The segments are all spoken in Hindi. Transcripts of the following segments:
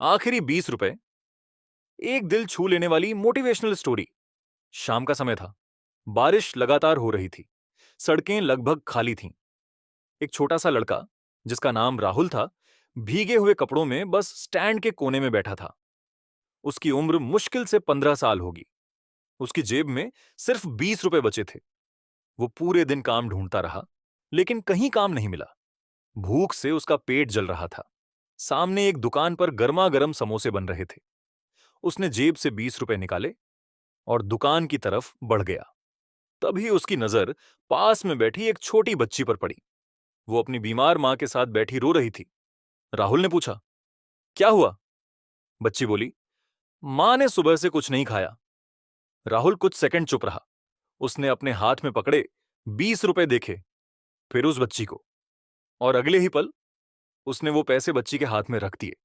आखिरी 20 रुपए। एक दिल छू लेने वाली मोटिवेशनल स्टोरी। शाम का समय था। बारिश लगातार हो रही थी। सड़कें लगभग खाली थीं। एक छोटा सा लड़का, जिसका नाम राहुल था, भीगे हुए कपड़ों में बस स्टैंड के कोने में बैठा था। उसकी उम्र मुश्किल से 15 साल होगी। उसकी जेब में सिर्फ 20 रुपए बचे थे। वो पूरे दिन काम ढूंढता रहा, लेकिन कहीं काम नहीं मिला। भूख से उसका पेट जल रहा था। सामने एक दुकान पर गर्मा गर्म समोसे बन रहे थे। उसने जेब से 20 रुपए निकाले और दुकान की तरफ बढ़ गया। तभी उसकी नजर पास में बैठी एक छोटी बच्ची पर पड़ी। वो अपनी बीमार मां के साथ बैठी रो रही थी। राहुल ने पूछा, क्या हुआ? बच्ची बोली, मां ने सुबह से कुछ नहीं खाया। राहुल कुछ सेकंड चुप रहा। उसने अपने हाथ में पकड़े 20 रुपए देखे, फिर उस बच्ची को, और अगले ही पल उसने वो पैसे बच्ची के हाथ में रख दिए।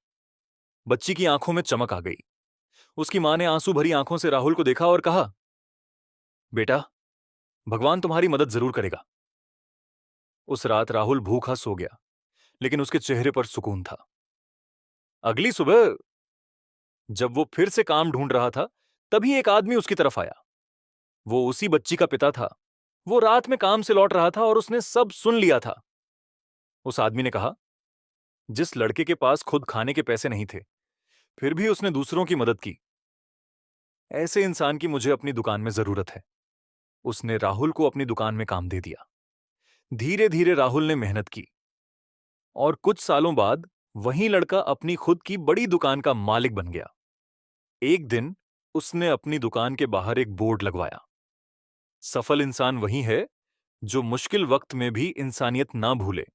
बच्ची की आंखों में चमक आ गई। उसकी मां ने आंसू भरी आंखों से राहुल को देखा और कहा, बेटा, भगवान तुम्हारी मदद जरूर करेगा। उस रात राहुल भूखा सो गया, लेकिन उसके चेहरे पर सुकून था। अगली सुबह जब वो फिर से काम ढूंढ रहा था, तभी एक आदमी उसकी तरफ आया। वो उसी बच्ची का पिता था। वो रात में काम से लौट रहा था और उसने सब सुन लिया था। उस आदमी ने कहा, जिस लड़के के पास खुद खाने के पैसे नहीं थे, फिर भी उसने दूसरों की मदद की, ऐसे इंसान की मुझे अपनी दुकान में जरूरत है। उसने राहुल को अपनी दुकान में काम दे दिया। धीरे धीरे राहुल ने मेहनत की, और कुछ सालों बाद वही लड़का अपनी खुद की बड़ी दुकान का मालिक बन गया। एक दिन उसने अपनी दुकान के बाहर एक बोर्ड लगवाया, सफल इंसान वही है जो मुश्किल वक्त में भी इंसानियत ना भूले।